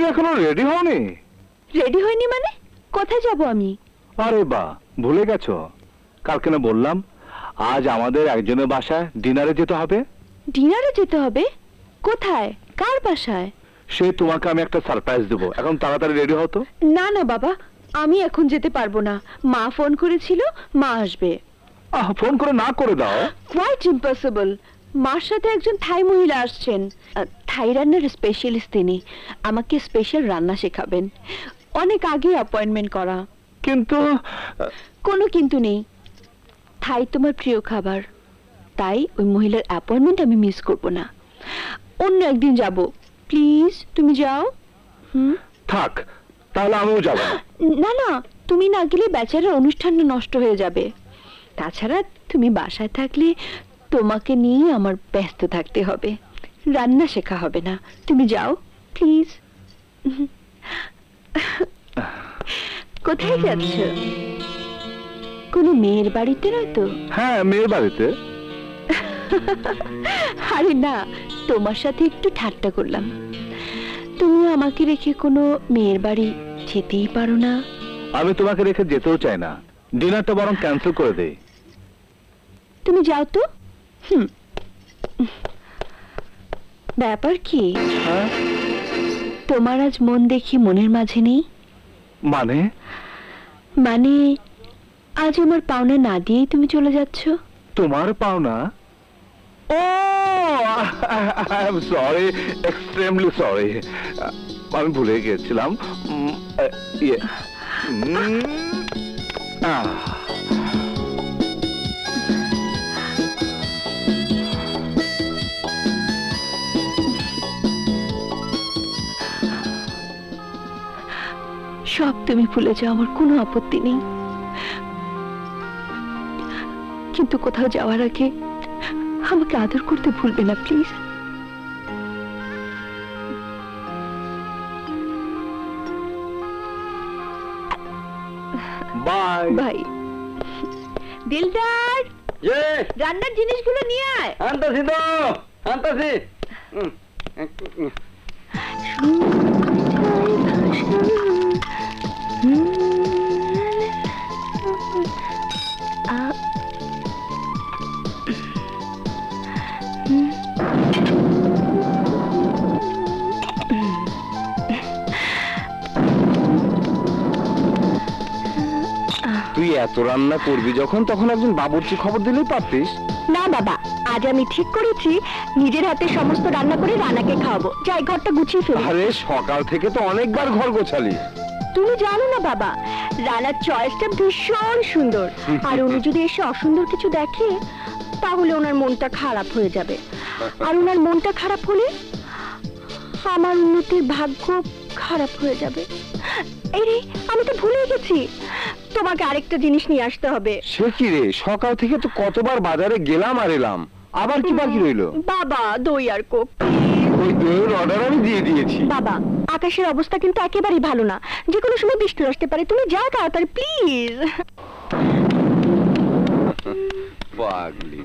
এখনো রেডি হওনি? রেডি হয়নি মানে? কোথায় যাব আমি? আরে বা, ভুলে গেছো? কালকে না বললাম আজ আমাদের একজনের বাসায় ডিনারে যেতে হবে। ডিনারে যেতে হবে? কোথায়? কার বাসায়? সে তোমাকে আমি একটা সারপ্রাইজ দেবো, এখন তাড়াতাড়ি রেডি হতো। না না বাবা, আমি এখন যেতে পারবো না। মা ফোন করেছিল, মা আসবে। ফোন করে না করে দাও। Quite impossible. মার সাথে একজন থাই মহিলা আসছেন। থাই রান্নার স্পেশালিস্ট তিনি। আমাকে স্পেশাল রান্না শেখাবেন। অনেক আগে অ্যাপয়েন্টমেন্ট করা। কিন্তু কোনো কিন্তু নেই। থাই তোমার প্রিয় খাবার, তাই ওই মহিলার অ্যাপয়েন্টমেন্ট আমি মিস করব না। অন্য একদিন যাব, প্লিজ তুমি যাও। থাক, তাহলে আমিও যাবো না। না না, তুমি না গেলে বেচারার অনুষ্ঠানটা নষ্ট হয়ে যাবে। তাছাড়া তুমি বাসায় থাকলে তোমাকে নিয়ে আমার ব্যস্ত থাকতে হবে, রান্না শেখা হবে না। তুমি যাও প্লিজ। কোথায় যাচ্ছ? কোনো মেয়ের বাড়িতে নয় তো? হ্যাঁ, মেয়ের বাড়িতে। আরে না, তোমার সাথে একটু ঠাট্টা করলাম। তুমি আমাকে রেখে কোনো মেয়ের বাড়ি যেতেই পারো না। আমি তোমাকে রেখে যেতেও চাই না, ডিনারটা বরং ক্যান্সেল করে দেই। তুমি যাও তো। ব্যাপার কি? হ্যাঁ? তোমার আজ মন দেখি মনের মাঝে নেই? মানে? মানে আজ আমার পাওনা না দিয়েই তুমি চলে যাচ্ছ। তোমার পাওনা? ও, I am sorry, extremely sorry. আমি ভুলে গিয়েছিলাম। ইয়ে, সব তুমি ভুলে যাও, আমার কোনো আপত্তি নেই। কিন্তু কোথাও যাওয়ার আগে আমাকে আদর করতে ভুলবে না প্লিজ। Bye bye. দিলদার, রান্নার জিনিসগুলো নিয়ে আয়। আনতাছি তো, আনতাছি। তুই এত রান্না করবি যখন, তখন একজন বাবুর্চি খবর দিলেই পারতিস। না বাবা, আজ আমি ঠিক করেছি নিজের হাতে সমস্ত রান্না করে রানাকে খাওয়াবো। যাই, ঘরটা গুছিয়ে ফেলি। আরে সকাল থেকে তো অনেকবার ঘর গোছালি। তুমি জানো না বাবা, রানার চয়েসটা ভীষণ সুন্দর। আর উনি যদি এসে অসুন্দর কিছু দেখে তাহলে ওনার মনটা খারাপ হয়ে যাবে। আর ওনার মনটা খারাপ হলে আমার উন্নতির ভাগ্য খারাপ হয়ে যাবে। এই রে, আমি তো ভুলে গেছি, তোমাকে আরেকটা জিনিস নিয়ে আসতে হবে। সে কি রে, সকাল থেকে তো কতবার বাজারে গেলাম আর এলাম, আবার কি বাকি রইলো? বাবা, দই আর কোক। ওই দইয়ের অর্ডার আমি দিয়ে দিয়েছি। বাবা, আকাশের অবস্থা কিন্তু একেবারেই ভালো না, যে কোনো সময় বৃষ্টি আসতে পারে। তুমি যাও তাড়াতাড়ি প্লিজ। পাগলি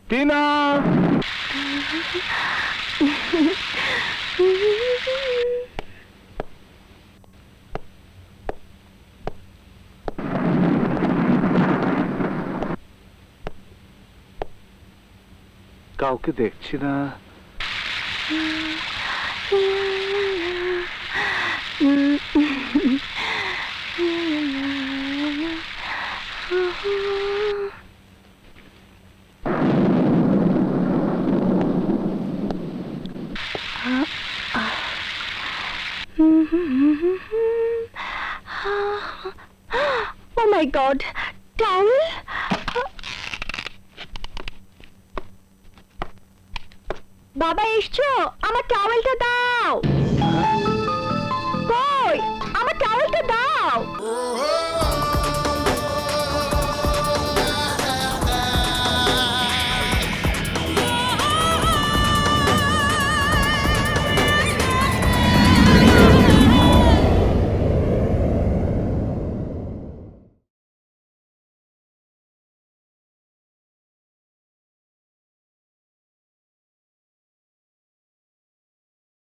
টিনা, কাউকে দেখছি না। Oh my God! Towel? বাবা এসছো, আমার টাওয়েলটা দাও। কই, আমার টাওয়েলটা দাও।